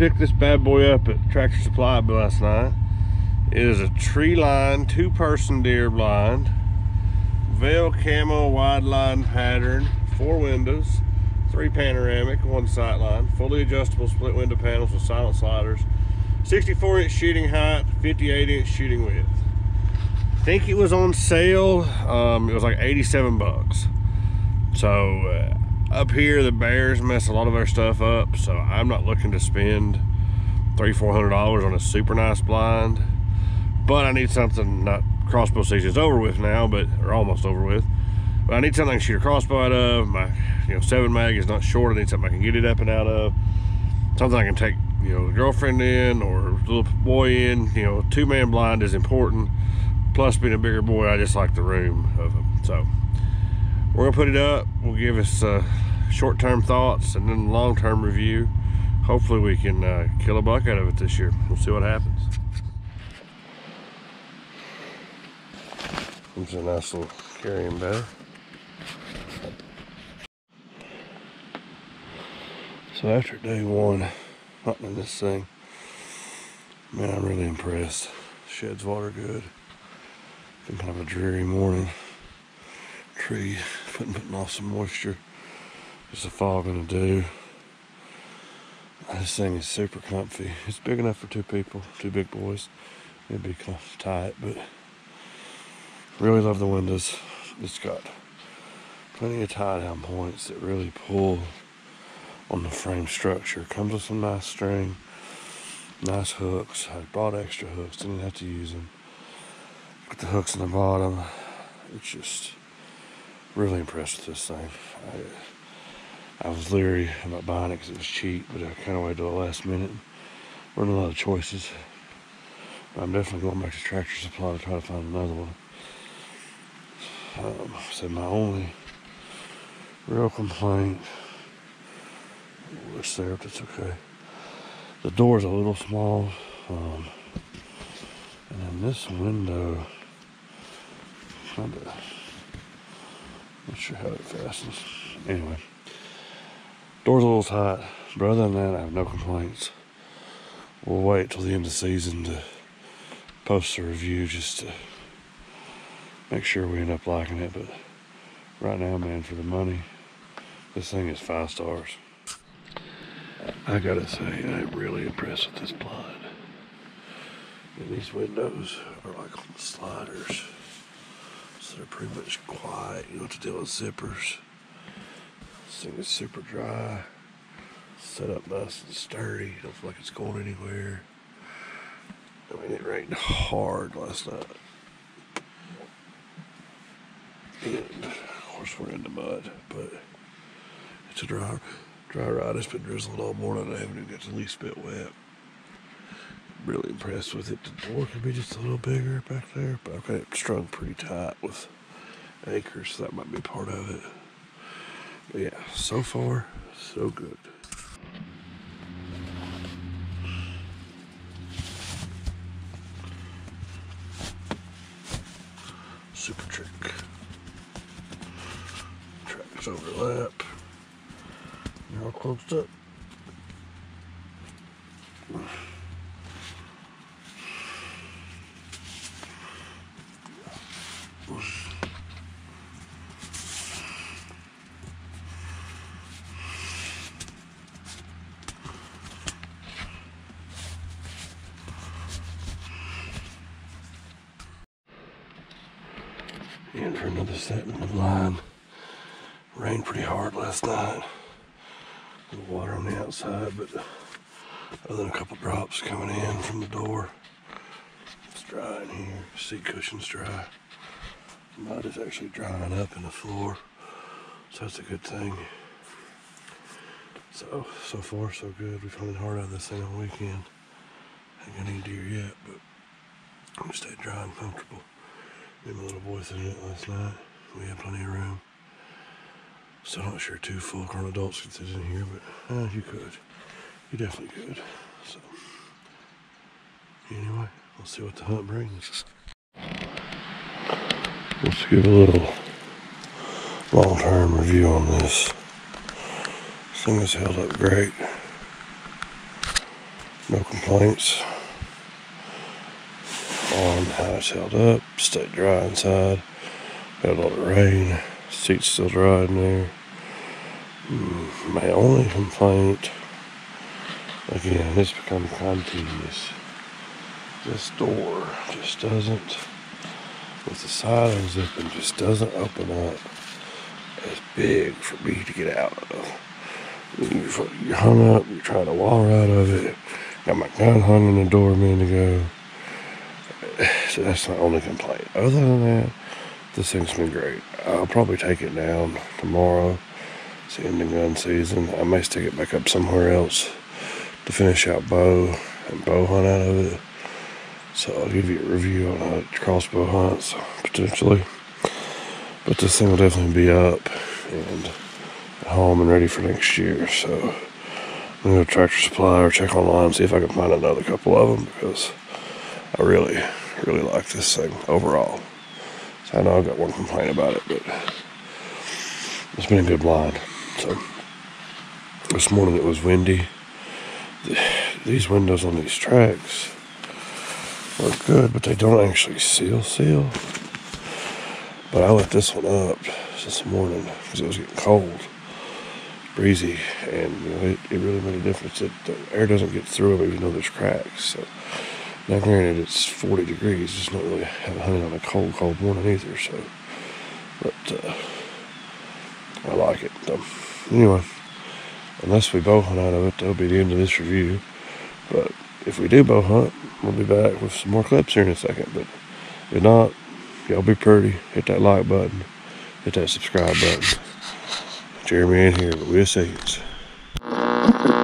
picked this bad boy up at Tractor Supply last night. It is a Treeline 2-person deer blind, veil camo wide line pattern, 4 windows, 3 panoramic, 1 sight line, fully adjustable split window panels with silent sliders, 64-inch shooting height, 58-inch shooting width. I think it was on sale. It was like 87 bucks. So up here the bears mess a lot of our stuff up, so I'm not looking to spend $300-400 on a super nice blind. But I need something, not crossbow season's over with now, but or almost over with. But I need something I can shoot a crossbow out of. My 7 mag is not short. I need something I can get it up and out of. Something I can take the girlfriend in or the little boy in. 2-man blind is important. Plus being a bigger boy, I just like the room of them. So we're gonna put it up. We'll give us short-term thoughts and then long-term review. Hopefully we can kill a buck out of it this year. We'll see what happens. It's a nice little carrying bag. So after day 1 hunting this thing, man, I'm really impressed. Sheds water good. Been kind of a dreary morning. Tree putting off some moisture. What's the fog gonna do? This thing is super comfy. It's big enough for 2 people, 2 big boys. It'd be kind of tight, but really love the windows. It's got plenty of tie-down points that really pull on the frame structure. Comes with some nice string, nice hooks. I bought extra hooks, didn't have to use them. Put the hooks in the bottom. It's just really impressed with this thing. I was leery about buying it because it was cheap, but I kind of waited till the last minute. There weren't a lot of choices. But I'm definitely going back to Tractor Supply to try to find another one. So my only real complaint, it's there, but it's okay. The door's a little small, and then this window, not sure how it fastens. Anyway, door's a little tight, but other than that, I have no complaints. We'll wait till the end of the season to post a review just to make sure we end up liking it. But right now, man, for the money, this thing is 5 stars. I gotta say, I'm really impressed with this blind. And these windows are like on the sliders, so they're pretty much quiet. You don't have to deal with zippers. This thing is super dry, set up nice and sturdy. Don't feel like it's going anywhere. I mean, it rained hard last night. And of course we're in the mud, but it's a dry ride. It's been drizzling all morning. I haven't even got the least bit wet. Really impressed with it. The door could be just a little bigger back there, but I've got it strung pretty tight with anchors, so that might be part of it. But yeah, so far, so good. Super trick. Tracks overlap. You're all closed up. And for another setting in the blind. Rained pretty hard last night. A little water on the outside, but other than a couple drops coming in from the door, it's dry in here. Seat cushion's dry. Mud is actually drying up in the floor, so that's a good thing. So far so good. We've hunted hard out of this thing all weekend. Ain't got any deer yet, but I'm gonna stay dry and comfortable. Me and my little boy sitting in it last night. We had plenty of room. Still not sure 2 full-grown adults could sit in here, but you could. You definitely could. So anyway, we'll see what the hunt brings. Let's give a little long-term review on this. This thing has held up great. No complaints on how it's held up. Stayed dry inside. Got a lot of rain. Seat's still dry in there. My only complaint, again, it's become kind of tedious. This door just doesn't, with the side unzipping, just doesn't open up as big for me to get out of. You're hung up, you're trying to walk out of it. Got my gun hung in the door a minute ago. So that's my only complaint. Other than that, this thing's been great. I'll probably take it down tomorrow. It's the end of gun season. I may stick it back up somewhere else to finish out bow and bow hunt out of it. So I'll give you a review on how it crossbow hunts potentially. But this thing will definitely be up and at home and ready for next year. So I'm gonna go to Tractor Supply or check online and see if I can find another couple of them, because I really like this thing overall. So I know I've got one complaint about it, but it's been a good blind. So this morning it was windy. These windows on these tracks are good, but they don't actually seal. But I let this one up this morning because it was getting cold, breezy, and it really made a difference that the air doesn't get through them even though there's cracks. So now granted it's 40 degrees, it's not really hunting on a cold morning either. So, but I like it. So, anyway, unless we bow hunt out of it, that'll be the end of this review. But if we do bow hunt, we'll be back with some more clips here in a second. But if not, y'all be pretty. Hit that like button. Hit that subscribe button. Jeremy in here, but we'll see you.